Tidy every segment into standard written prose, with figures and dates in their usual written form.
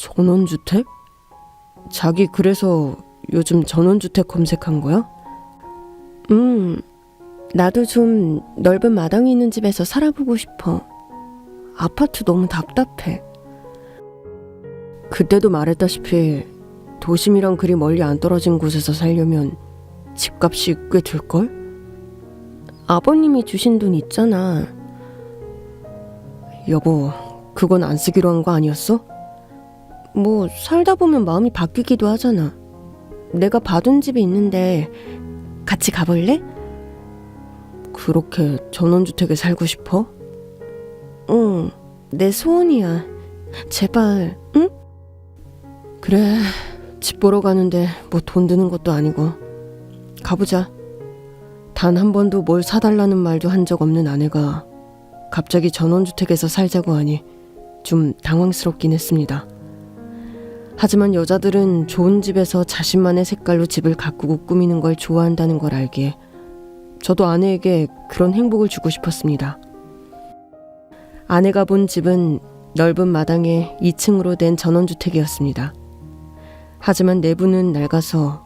전원주택? 자기 그래서 요즘 전원주택 검색한 거야? 나도 좀 넓은 마당이 있는 집에서 살아보고 싶어. 아파트 너무 답답해. 그때도 말했다시피 도심이랑 그리 멀리 안 떨어진 곳에서 살려면 집값이 꽤 들걸? 아버님이 주신 돈 있잖아. 여보, 그건 안 쓰기로 한 거 아니었어? 뭐 살다 보면 마음이 바뀌기도 하잖아. 내가 봐둔 집이 있는데 같이 가볼래? 그렇게 전원주택에 살고 싶어? 응, 내 소원이야. 제발, 응? 그래, 집 보러 가는데 뭐 돈 드는 것도 아니고 가보자. 단 한 번도 뭘 사달라는 말도 한 적 없는 아내가 갑자기 전원주택에서 살자고 하니 좀 당황스럽긴 했습니다. 하지만 여자들은 좋은 집에서 자신만의 색깔로 집을 가꾸고 꾸미는 걸 좋아한다는 걸 알기에 저도 아내에게 그런 행복을 주고 싶었습니다. 아내가 본 집은 넓은 마당에 2층으로 된 전원주택이었습니다. 하지만 내부는 낡아서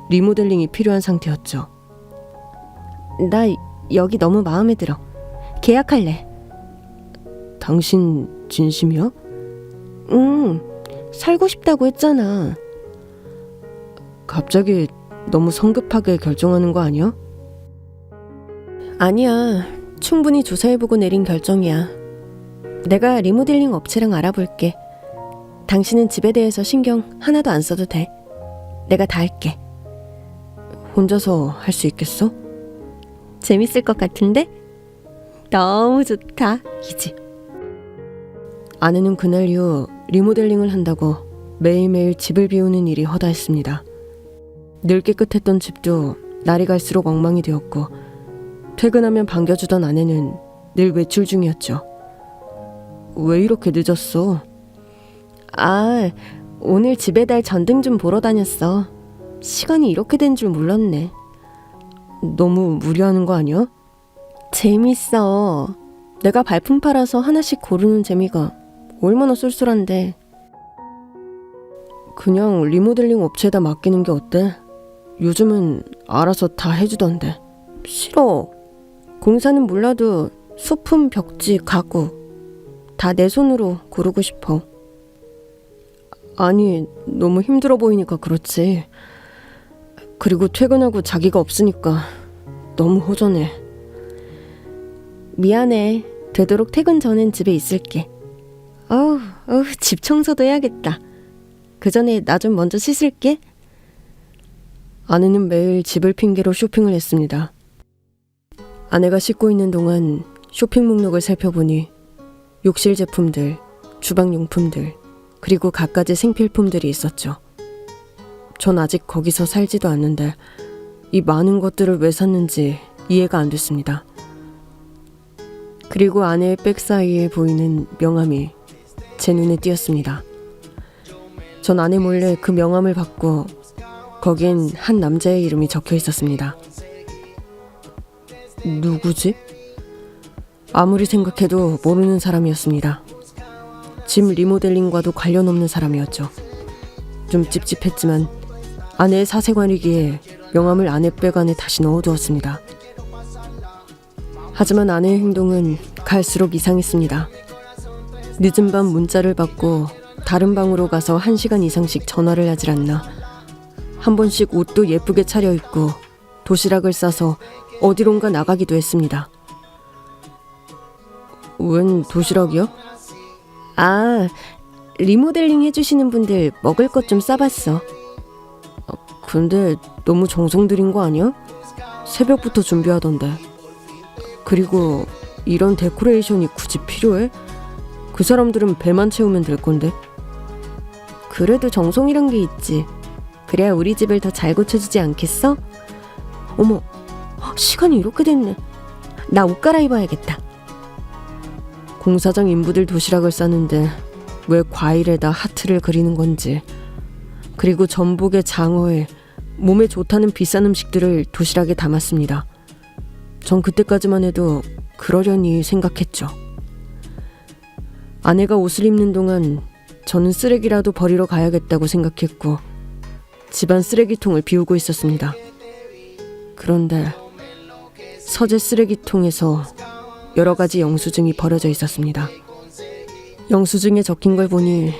리모델링이 필요한 상태였죠. 나 여기 너무 마음에 들어. 계약할래. 당신 진심이야? 응, 살고 싶다고 했잖아. 갑자기 너무 성급하게 결정하는 거 아니야? 아니야, 충분히 조사해보고 내린 결정이야. 내가 리모델링 업체랑 알아볼게. 당신은 집에 대해서 신경 하나도 안 써도 돼. 내가 다 할게. 혼자서 할 수 있겠어? 재밌을 것 같은데? 너무 좋다, 이 집. 아내는 그날 이후 리모델링을 한다고 매일매일 집을 비우는 일이 허다했습니다. 늘 깨끗했던 집도 날이 갈수록 엉망이 되었고 퇴근하면 반겨주던 아내는 늘 외출 중이었죠. 왜 이렇게 늦었어? 아, 오늘 집에달 전등 좀 보러 다녔어. 시간이 이렇게 된 줄 몰랐네. 너무 무리하는 거 아니야? 재밌어. 내가 발품 팔아서 하나씩 고르는 재미가 얼마나 쏠쏠한데. 그냥 리모델링 업체에다 맡기는 게 어때? 요즘은 알아서 다 해주던데. 싫어. 공사는 몰라도 소품, 벽지, 가구 다 내 손으로 고르고 싶어. 아니, 너무 힘들어 보이니까 그렇지. 그리고 퇴근하고 자기가 없으니까 너무 허전해. 미안해. 되도록 퇴근 전엔 집에 있을게. 집 청소도 해야겠다. 그 전에 나 좀 먼저 씻을게. 아내는 매일 집을 핑계로 쇼핑을 했습니다. 아내가 씻고 있는 동안 쇼핑 목록을 살펴보니 욕실 제품들, 주방용품들, 그리고 갖가지 생필품들이 있었죠. 전 아직 거기서 살지도 않는데 이 많은 것들을 왜 샀는지 이해가 안 됐습니다. 그리고 아내의 백 사이에 보이는 명함이 제 눈에 띄었습니다. 전 아내 몰래 그 명함을 받고 거긴 한 남자의 이름이 적혀 있었습니다. 누구지? 아무리 생각해도 모르는 사람이었습니다. 집 리모델링과도 관련 없는 사람이었죠. 좀 찝찝했지만 아내의 사생활이기에 명함을 아내 백 안에 다시 넣어두었습니다. 하지만 아내의 행동은 갈수록 이상했습니다. 늦은 밤 문자를 받고 다른 방으로 가서 1시간 이상씩 전화를 하질 않나. 한 번씩 옷도 예쁘게 차려입고 도시락을 싸서 어디론가 나가기도 했습니다. 웬 도시락이요? 아, 리모델링 해주시는 분들 먹을 것 좀 싸봤어. 근데 너무 정성 들인 거 아니야? 새벽부터 준비하던데. 그리고 이런 데코레이션이 굳이 필요해? 그 사람들은 배만 채우면 될 건데. 그래도 정성이란 게 있지. 그래야 우리 집을 더 잘 고쳐주지 않겠어? 어머, 시간이 이렇게 됐네. 나 옷 갈아입어야겠다. 공사장 인부들 도시락을 싸는데 왜 과일에다 하트를 그리는 건지, 그리고 전복에 장어에 몸에 좋다는 비싼 음식들을 도시락에 담았습니다. 전 그때까지만 해도 그러려니 생각했죠. 아내가 옷을 입는 동안 저는 쓰레기라도 버리러 가야겠다고 생각했고 집안 쓰레기통을 비우고 있었습니다. 그런데 서재 쓰레기통에서 여러 가지 영수증이 버려져 있었습니다. 영수증에 적힌 걸 보니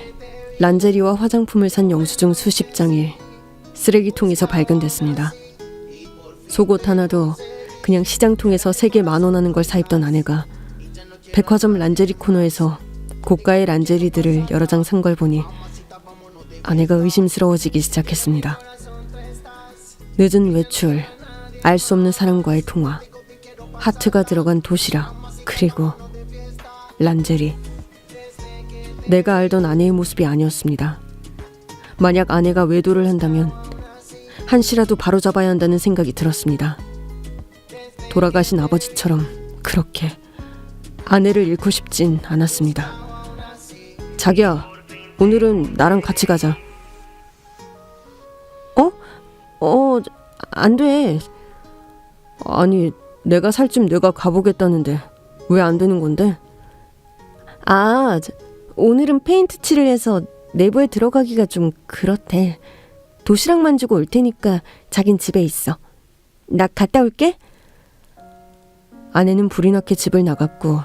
란제리와 화장품을 산 영수증 수십 장이 쓰레기통에서 발견됐습니다. 속옷 하나도 그냥 시장통에서 3개 10,000원 하는 걸 사입던 아내가 백화점 란제리 코너에서 고가의 란제리들을 여러 장 산 걸 보니 아내가 의심스러워지기 시작했습니다. 늦은 외출, 알 수 없는 사람과의 통화, 하트가 들어간 도시락, 그리고 란제리. 내가 알던 아내의 모습이 아니었습니다. 만약 아내가 외도를 한다면 한시라도 바로잡아야 한다는 생각이 들었습니다. 돌아가신 아버지처럼 그렇게 아내를 잃고 싶진 않았습니다. 자기야, 오늘은 나랑 같이 가자. 안 돼. 아니, 내가 살쯤 내가 가보겠다는데 왜 안 되는 건데? 오늘은 페인트 칠을 해서 내부에 들어가기가 좀 그렇대. 도시락만 주고 올 테니까 자긴 집에 있어. 나 갔다 올게. 아내는 불이 나게 집을 나갔고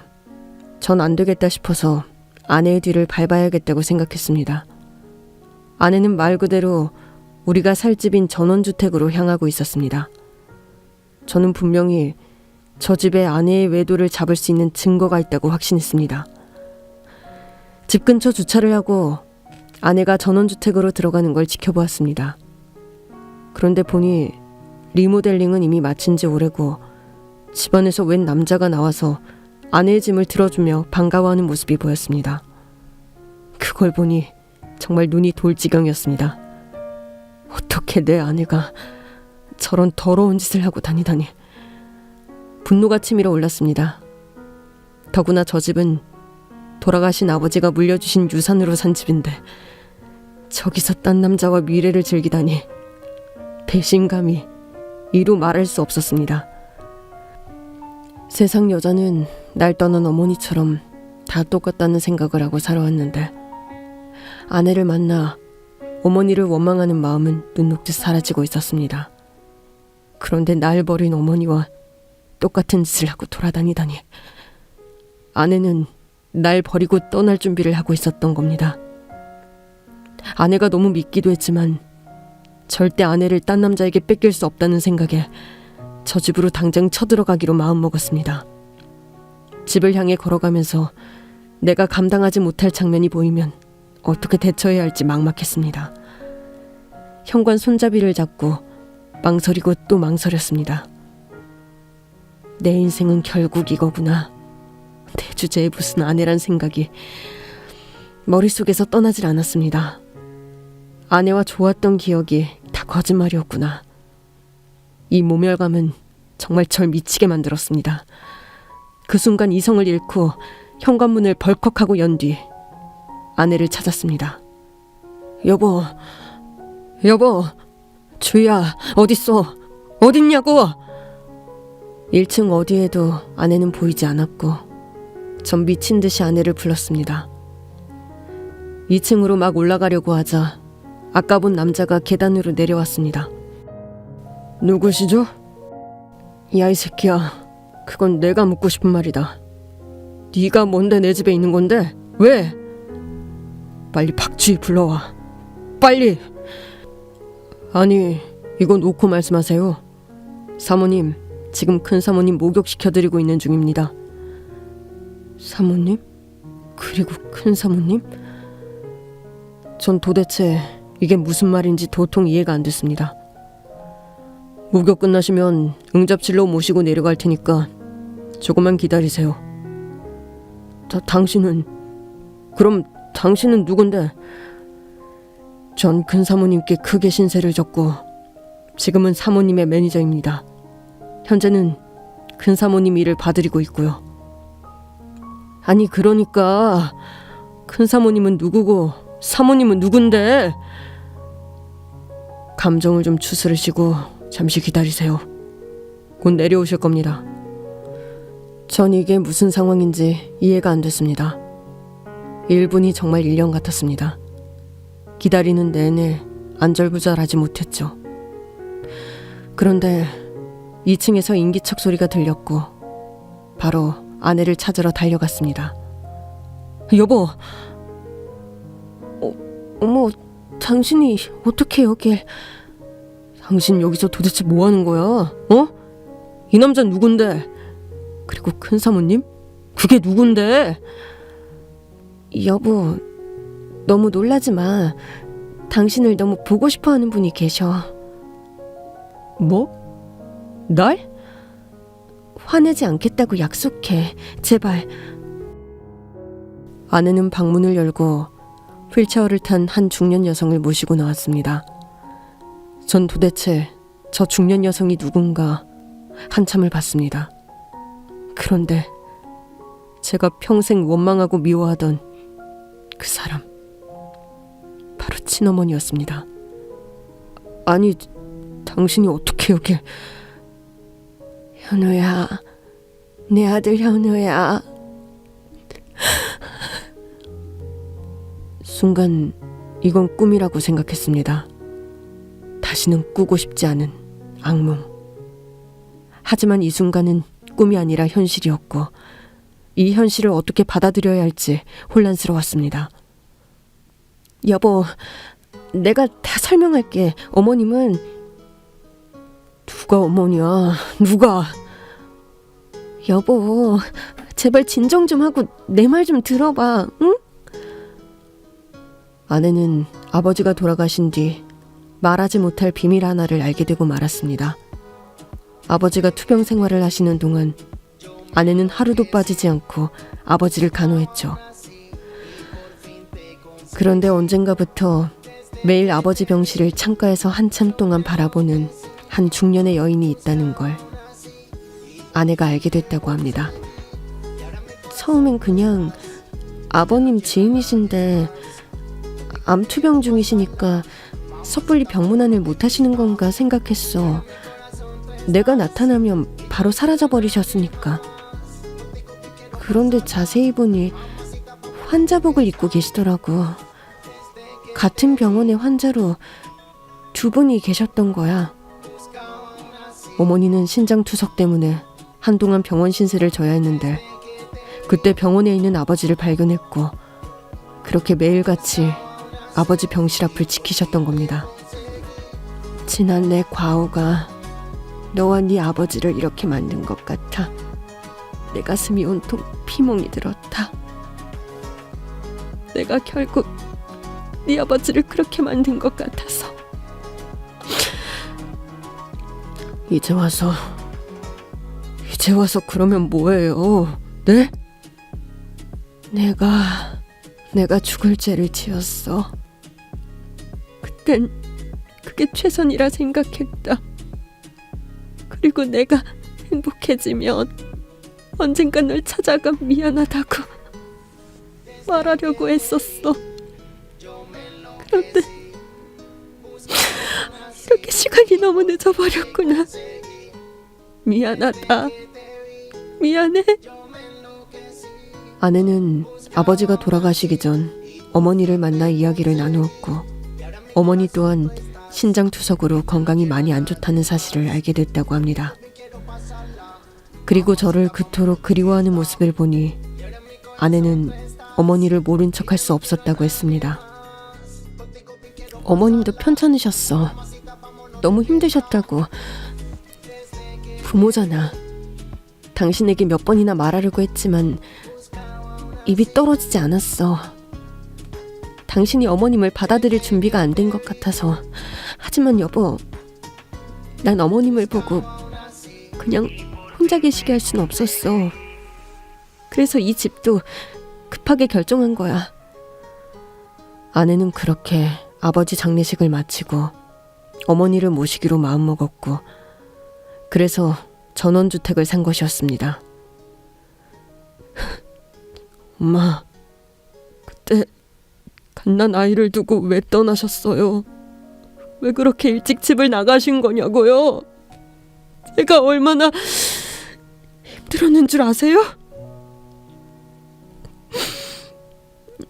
전 안 되겠다 싶어서 아내의 뒤를 밟아야겠다고 생각했습니다. 아내는 말 그대로 우리가 살 집인 전원주택으로 향하고 있었습니다. 저는 분명히 저 집에 아내의 외도를 잡을 수 있는 증거가 있다고 확신했습니다. 집 근처 주차를 하고 아내가 전원주택으로 들어가는 걸 지켜보았습니다. 그런데 보니 리모델링은 이미 마친 지 오래고 집안에서 웬 남자가 나와서 아내의 짐을 들어주며 반가워하는 모습이 보였습니다. 그걸 보니 정말 눈이 돌 지경이었습니다. 어떻게 내 아내가 저런 더러운 짓을 하고 다니다니. 분노가 치밀어 올랐습니다. 더구나 저 집은 돌아가신 아버지가 물려주신 유산으로 산 집인데 저기서 딴 남자와 미래를 즐기다니. 배신감이 이루 말할 수 없었습니다. 세상 여자는 날 떠난 어머니처럼 다 똑같다는 생각을 하고 살아왔는데 아내를 만나 어머니를 원망하는 마음은 눈 녹듯 사라지고 있었습니다. 그런데 날 버린 어머니와 똑같은 짓을 하고 돌아다니다니. 아내는 날 버리고 떠날 준비를 하고 있었던 겁니다. 아내가 너무 믿기도 했지만 절대 아내를 딴 남자에게 뺏길 수 없다는 생각에 저 집으로 당장 쳐들어가기로 마음먹었습니다. 집을 향해 걸어가면서 내가 감당하지 못할 장면이 보이면 어떻게 대처해야 할지 막막했습니다. 현관 손잡이를 잡고 망설이고 또 망설였습니다. 내 인생은 결국 이거구나. 내 주제에 무슨 아내란 생각이 머릿속에서 떠나질 않았습니다. 아내와 좋았던 기억이 다 거짓말이었구나. 이 모멸감은 정말 절 미치게 만들었습니다. 그 순간 이성을 잃고 현관문을 벌컥하고 연 뒤 아내를 찾았습니다. 여보, 주희야, 어딨어? 어딨냐고? 1층 어디에도 아내는 보이지 않았고 전 미친 듯이 아내를 불렀습니다. 2층으로 막 올라가려고 하자 아까 본 남자가 계단으로 내려왔습니다. 누구시죠? 야, 이 새끼야, 그건 내가 묻고 싶은 말이다. 네가 뭔데 내 집에 있는 건데? 왜? 빨리 박주희 불러와. 빨리! 아니, 이거 놓고 말씀하세요. 사모님, 지금 큰 사모님 목욕시켜드리고 있는 중입니다. 사모님? 그리고 큰 사모님? 전 도대체 이게 무슨 말인지 도통 이해가 안 됐습니다. 목욕 끝나시면 응접실로 모시고 내려갈 테니까 조금만 기다리세요. 당신은? 그럼 당신은 누군데? 전 큰 사모님께 크게 신세를 졌고 지금은 사모님의 매니저입니다. 현재는 큰 사모님 일을 봐드리고 있고요. 아니, 그러니까 큰 사모님은 누구고 사모님은 누군데? 감정을 좀 추스르시고 잠시 기다리세요. 곧 내려오실 겁니다. 전 이게 무슨 상황인지 이해가 안 됐습니다. 1분이 정말 1년 같았습니다. 기다리는 내내 안절부절하지 못했죠. 그런데 2층에서 인기척 소리가 들렸고 바로 아내를 찾으러 달려갔습니다. 여보! 어머, 당신이 어떻게 여길... 당신 여기서 도대체 뭐 하는 거야? 어? 이 남자 누군데? 그리고 큰 사모님? 그게 누군데? 여보, 너무 놀라지 마. 당신을 너무 보고 싶어 하는 분이 계셔. 뭐? 날? 화내지 않겠다고 약속해. 제발. 아내는 방문을 열고 휠체어를 탄 한 중년 여성을 모시고 나왔습니다. 전 도대체 저 중년 여성이 누군가 한참을 봤습니다. 그런데 제가 평생 원망하고 미워하던 그 사람, 바로 친어머니였습니다. 아니, 당신이 어떻게 여길... 현우야, 내 아들 현우야. 순간 이건 꿈이라고 생각했습니다. 다시는 꾸고 싶지 않은 악몽. 하지만 이 순간은 꿈이 아니라 현실이었고 이 현실을 어떻게 받아들여야 할지 혼란스러웠습니다. 여보, 내가 다 설명할게. 어머님은... 누가 어머니야? 누가? 여보, 제발 진정 좀 하고 내 말 좀 들어봐, 응? 아내는 아버지가 돌아가신 뒤 말하지 못할 비밀 하나를 알게 되고 말았습니다. 아버지가 투병 생활을 하시는 동안 아내는 하루도 빠지지 않고 아버지를 간호했죠. 그런데 언젠가부터 매일 아버지 병실을 창가에서 한참 동안 바라보는 한 중년의 여인이 있다는 걸 아내가 알게 됐다고 합니다. 처음엔 그냥 아버님 지인이신데 암투병 중이시니까 섣불리 병문안을 못 하시는 건가 생각했어. 내가 나타나면 바로 사라져버리셨으니까. 그런데 자세히 보니 환자복을 입고 계시더라고. 같은 병원의 환자로 두 분이 계셨던 거야. 어머니는 신장투석 때문에 한동안 병원 신세를 져야 했는데 그때 병원에 있는 아버지를 발견했고 그렇게 매일같이 아버지 병실 앞을 지키셨던 겁니다. 지난 내 과오가 너와 네 아버지를 이렇게 만든 것 같아. 내 가슴이 온통 피멍이 들었다. 내가 결국 네 아버지를 그렇게 만든 것 같아서. 이제 와서 그러면 뭐예요? 네? 내가 죽을 죄를 지었어. 그땐 그게 최선이라 생각했다. 그리고 내가 행복해지면 언젠가 널 찾아가 미안하다고 말하려고 했었어. 그런데 이렇게 시간이 너무 늦어버렸구나. 미안하다. 미안해. 아내는 아버지가 돌아가시기 전 어머니를 만나 이야기를 나누었고 어머니 또한 신장투석으로 건강이 많이 안 좋다는 사실을 알게 됐다고 합니다. 그리고 저를 그토록 그리워하는 모습을 보니 아내는 어머니를 모른 척할 수 없었다고 했습니다. 어머님도 편찮으셨어. 너무 힘드셨다고. 부모잖아. 당신에게 몇 번이나 말하려고 했지만 입이 떨어지지 않았어. 당신이 어머님을 받아들일 준비가 안 된 것 같아서. 하지만 여보, 난 어머님을 보고 그냥 혼자 계시게 할 순 없었어. 그래서 이 집도 급하게 결정한 거야. 아내는 그렇게 아버지 장례식을 마치고 어머니를 모시기로 마음먹었고 그래서 전원주택을 산 것이었습니다. 엄마, 그때 갓난 아이를 두고 왜 떠나셨어요? 왜 그렇게 일찍 집을 나가신 거냐고요? 제가 얼마나 힘들었는 줄 아세요?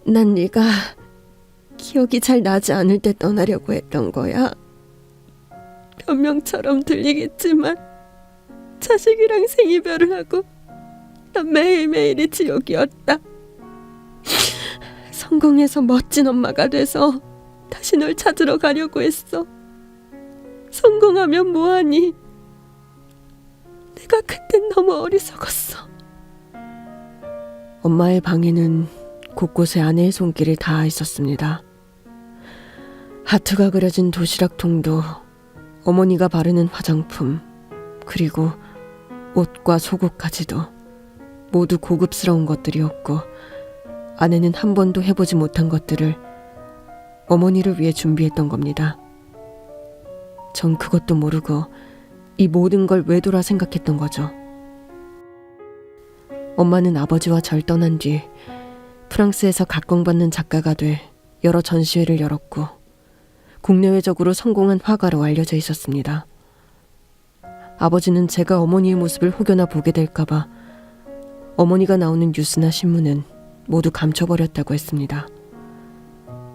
난 네가 기억이 잘 나지 않을 때 떠나려고 했던 거야. 변명처럼 들리겠지만 자식이랑 생이별을 하고 난 매일매일이 지옥이었다. 성공해서 멋진 엄마가 돼서 다시 널 찾으러 가려고 했어. 성공하면 뭐하니? 내가 그땐 너무 어리석었어. 엄마의 방에는 곳곳에 아내의 손길이 닿아 있었습니다. 하트가 그려진 도시락통도, 어머니가 바르는 화장품, 그리고 옷과 속옷까지도 모두 고급스러운 것들이었고, 아내는 한 번도 해보지 못한 것들을 어머니를 위해 준비했던 겁니다. 전 그것도 모르고 이 모든 걸 외도라 생각했던 거죠. 엄마는 아버지와 절 떠난 뒤 프랑스에서 각광받는 작가가 돼 여러 전시회를 열었고 국내외적으로 성공한 화가로 알려져 있었습니다. 아버지는 제가 어머니의 모습을 혹여나 보게 될까봐 어머니가 나오는 뉴스나 신문은 모두 감춰버렸다고 했습니다.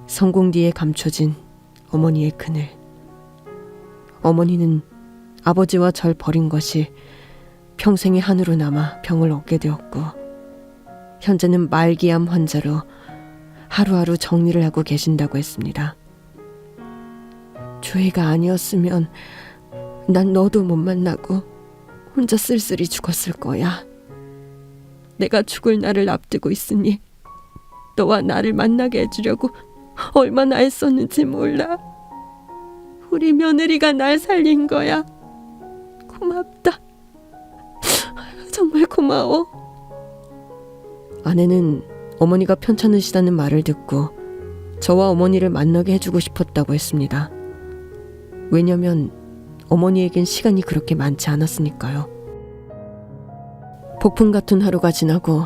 성공 뒤에 감춰진 어머니의 그늘. 어머니는 아버지와 절 버린 것이 평생의 한으로 남아 병을 얻게 되었고, 현재는 말기암 환자로 하루하루 정리를 하고 계신다고 했습니다. 주희가 아니었으면 난 너도 못 만나고 혼자 쓸쓸히 죽었을 거야. 내가 죽을 날을 앞두고 있으니 너와 나를 만나게 해주려고 얼마나 애썼는지 몰라. 우리 며느리가 날 살린 거야. 고맙다. 정말 고마워. 아내는 어머니가 편찮으시다는 말을 듣고 저와 어머니를 만나게 해주고 싶었다고 했습니다. 왜냐면 어머니에겐 시간이 그렇게 많지 않았으니까요. 폭풍 같은 하루가 지나고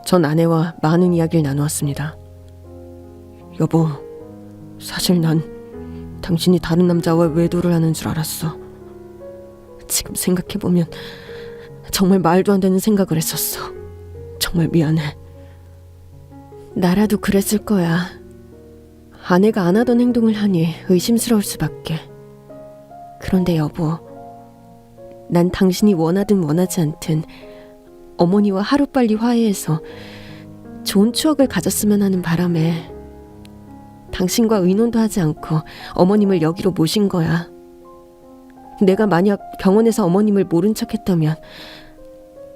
전 아내와 많은 이야기를 나누었습니다. 여보, 사실 난 당신이 다른 남자와 외도를 하는 줄 알았어. 지금 생각해보면 정말 말도 안 되는 생각을 했었어. 정말 미안해. 나라도 그랬을 거야. 아내가 안 하던 행동을 하니 의심스러울 수밖에. 그런데 여보, 난 당신이 원하든 원하지 않든 어머니와 하루빨리 화해해서 좋은 추억을 가졌으면 하는 바람에 당신과 의논도 하지 않고 어머님을 여기로 모신 거야. 내가 만약 병원에서 어머님을 모른 척 했다면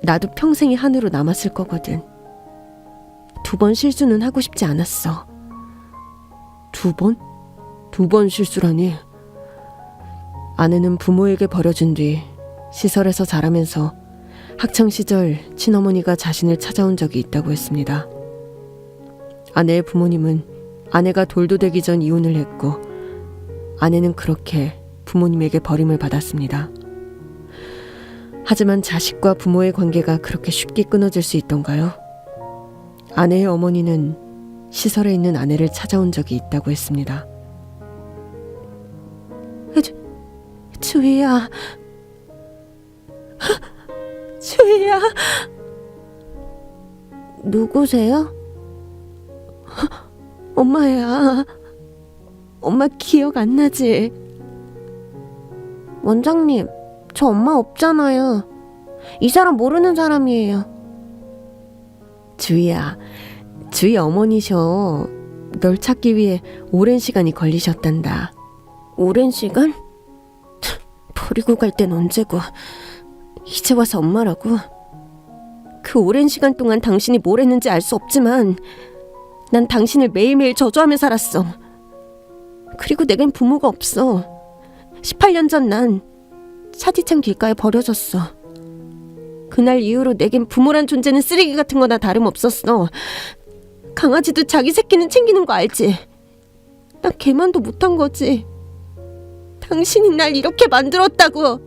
나도 평생의 한으로 남았을 거거든. 2번 실수는 하고 싶지 않았어. 2번? 2번 실수라니. 아내는 부모에게 버려진 뒤 시설에서 자라면서 학창시절 친어머니가 자신을 찾아온 적이 있다고 했습니다. 아내의 부모님은 아내가 돌도 되기 전 이혼을 했고 아내는 그렇게 부모님에게 버림을 받았습니다. 하지만 자식과 부모의 관계가 그렇게 쉽게 끊어질 수 있던가요? 아내의 어머니는 시설에 있는 아내를 찾아온 적이 있다고 했습니다. 주희야. 주희야. 누구세요? 엄마야. 엄마 기억 안 나지? 원장님, 저 엄마 없잖아요. 이 사람 모르는 사람이에요. 주희야, 주희 어머니셔. 널 찾기 위해 오랜 시간이 걸리셨단다. 오랜 시간? 버리고 갈 땐 언제고 이제 와서 엄마라고. 그 오랜 시간 동안 당신이 뭘 했는지 알 수 없지만 난 당신을 매일매일 저주하며 살았어. 그리고 내겐 부모가 없어. 18년 전 난 차디찬 길가에 버려졌어. 그날 이후로 내겐 부모란 존재는 쓰레기 같은 거나 다름없었어. 강아지도 자기 새끼는 챙기는 거 알지? 난 걔만도 못한 거지. 당신이 날 이렇게 만들었다고.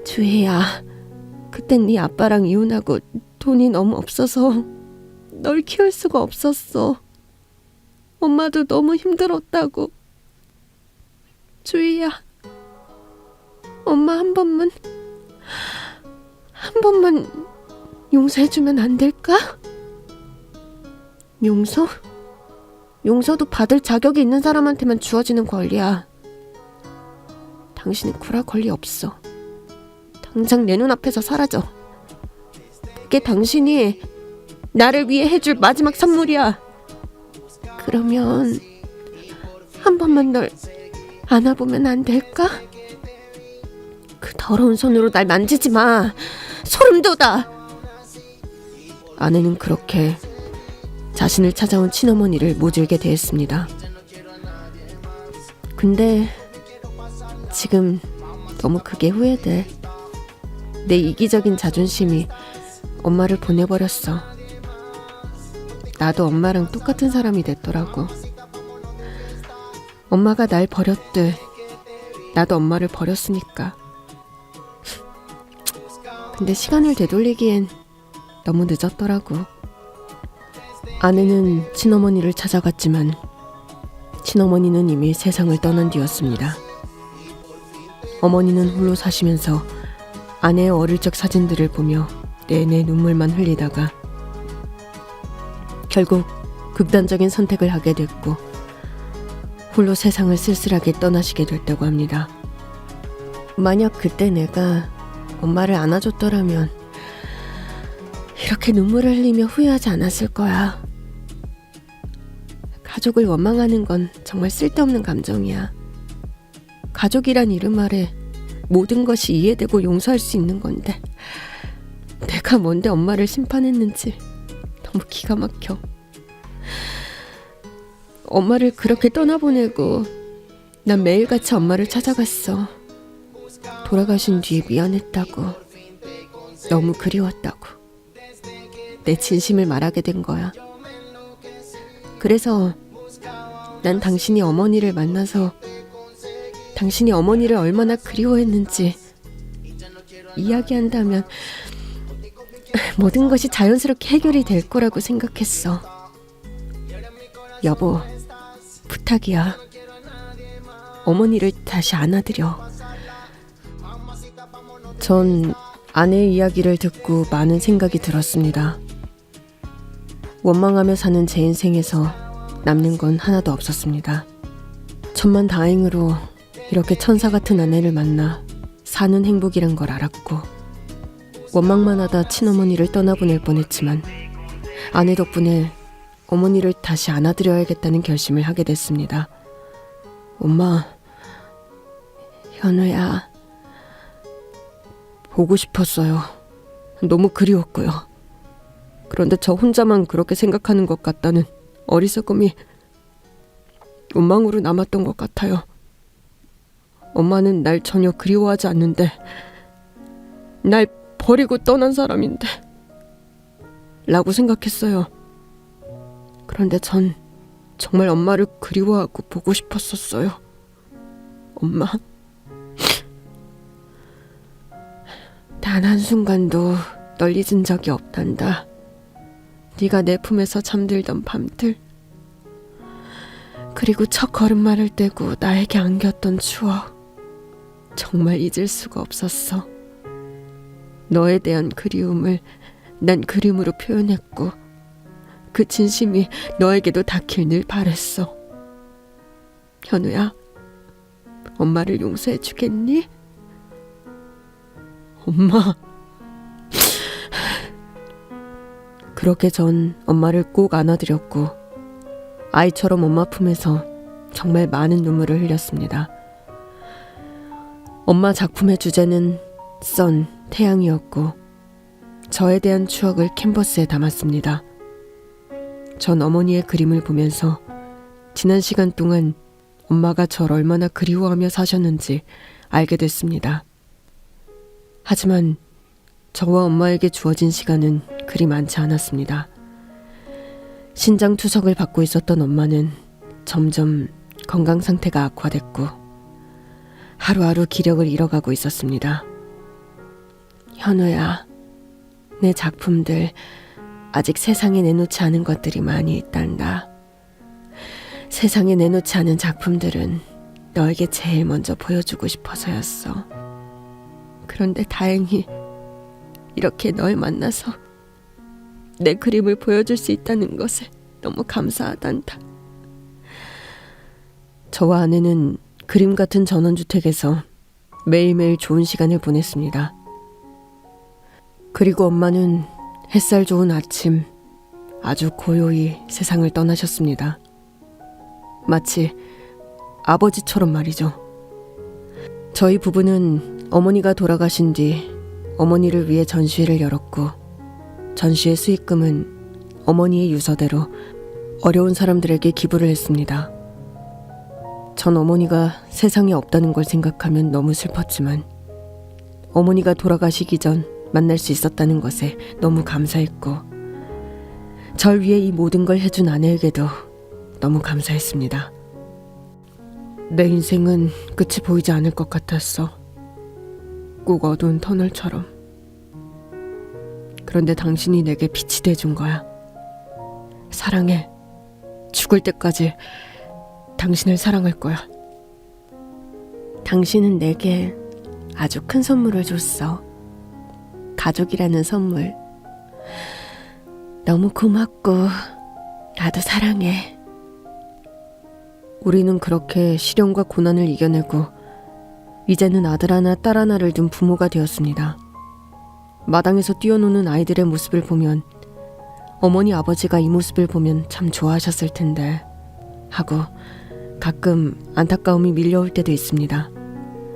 주희야, 그땐 네 아빠랑 이혼하고 돈이 너무 없어서 널 키울 수가 없었어. 엄마도 너무 힘들었다고. 주희야, 엄마 한 번만 용서해주면 안 될까? 용서? 용서도 받을 자격이 있는 사람한테만 주어지는 권리야. 당신이 굴할 권리 없어. 당장 내 눈앞에서 사라져. 그게 당신이 나를 위해 해줄 마지막 선물이야. 그러면 한 번만 널 안아보면 안 될까? 그 더러운 손으로 날 만지지 마. 소름 돋아. 아내는 그렇게 자신을 찾아온 친어머니를 모질게 대했습니다. 근데 지금 너무 그게 후회돼. 내 이기적인 자존심이 엄마를 보내버렸어. 나도 엄마랑 똑같은 사람이 됐더라고. 엄마가 날 버렸듯 나도 엄마를 버렸으니까. 근데 시간을 되돌리기엔 너무 늦었더라고. 아내는 친어머니를 찾아갔지만 친어머니는 이미 세상을 떠난 뒤였습니다. 어머니는 홀로 사시면서 아내의 어릴 적 사진들을 보며 내내 눈물만 흘리다가 결국 극단적인 선택을 하게 됐고 홀로 세상을 쓸쓸하게 떠나시게 됐다고 합니다. 만약 그때 내가 엄마를 안아줬더라면 이렇게 눈물을 흘리며 후회하지 않았을 거야. 가족을 원망하는 건 정말 쓸데없는 감정이야. 가족이란 이름 아래 모든 것이 이해되고 용서할 수 있는 건데 내가 뭔데 엄마를 심판했는지 너무 기가 막혀. 엄마를 그렇게 떠나보내고 난 매일같이 엄마를 찾아갔어. 돌아가신 뒤에 미안했다고, 너무 그리웠다고 내 진심을 말하게 된 거야. 그래서 난 당신이 어머니를 만나서 당신이 어머니를 얼마나 그리워했는지 이야기한다면 모든 것이 자연스럽게 해결이 될 거라고 생각했어. 여보, 부탁이야. 어머니를 다시 안아드려. 전 아내의 이야기를 듣고 많은 생각이 들었습니다. 원망하며 사는 제 인생에서 남는 건 하나도 없었습니다. 천만다행으로 이렇게 천사 같은 아내를 만나 사는 행복이란 걸 알았고, 원망만 하다 친어머니를 떠나보낼 뻔했지만 아내 덕분에 어머니를 다시 안아드려야겠다는 결심을 하게 됐습니다. 엄마, 현우야, 보고 싶었어요. 너무 그리웠고요. 그런데 저 혼자만 그렇게 생각하는 것 같다는 어리석음이 원망으로 남았던 것 같아요. 엄마는 날 전혀 그리워하지 않는데 날 버리고 떠난 사람인데 라고 생각했어요. 그런데 전 정말 엄마를 그리워하고 보고 싶었었어요. 엄마, 단 한순간도 널 잊은 적이 없단다. 네가 내 품에서 잠들던 밤들, 그리고 첫 걸음마를 떼고 나에게 안겼던 추억, 정말 잊을 수가 없었어. 너에 대한 그리움을 난 그림으로 표현했고 그 진심이 너에게도 닿길 늘 바랬어. 현우야, 엄마를 용서해 주겠니? 엄마. 그렇게 전 엄마를 꼭 안아드렸고 아이처럼 엄마 품에서 정말 많은 눈물을 흘렸습니다. 엄마 작품의 주제는 선, 태양이었고 저에 대한 추억을 캔버스에 담았습니다. 전 어머니의 그림을 보면서 지난 시간 동안 엄마가 절 얼마나 그리워하며 사셨는지 알게 됐습니다. 하지만 저와 엄마에게 주어진 시간은 그리 많지 않았습니다. 신장 투석을 받고 있었던 엄마는 점점 건강 상태가 악화됐고 하루하루 기력을 잃어가고 있었습니다. 현우야, 내 작품들 아직 세상에 내놓지 않은 것들이 많이 있단다. 세상에 내놓지 않은 작품들은 너에게 제일 먼저 보여주고 싶어서였어. 그런데 다행히 이렇게 널 만나서 내 그림을 보여줄 수 있다는 것에 너무 감사하단다. 저와 아내는 그림 같은 전원주택에서 매일매일 좋은 시간을 보냈습니다. 그리고 엄마는 햇살 좋은 아침 아주 고요히 세상을 떠나셨습니다. 마치 아버지처럼 말이죠. 저희 부부는 어머니가 돌아가신 뒤 어머니를 위해 전시회를 열었고 전시회 수익금은 어머니의 유서대로 어려운 사람들에게 기부를 했습니다. 전 어머니가 세상에 없다는 걸 생각하면 너무 슬펐지만 어머니가 돌아가시기 전 만날 수 있었다는 것에 너무 감사했고 절 위해 이 모든 걸 해준 아내에게도 너무 감사했습니다. 내 인생은 끝이 보이지 않을 것 같았어. 꼭 어두운 터널처럼. 그런데 당신이 내게 빛이 돼준 거야. 사랑해. 죽을 때까지 당신을 사랑할 거야. 당신은 내게 아주 큰 선물을 줬어. 가족이라는 선물. 너무 고맙고 나도 사랑해. 우리는 그렇게 시련과 고난을 이겨내고 이제는 아들 하나 딸 하나를 둔 부모가 되었습니다. 마당에서 뛰어노는 아이들의 모습을 보면 어머니 아버지가 이 모습을 보면 참 좋아하셨을 텐데 하고 가끔 안타까움이 밀려올 때도 있습니다.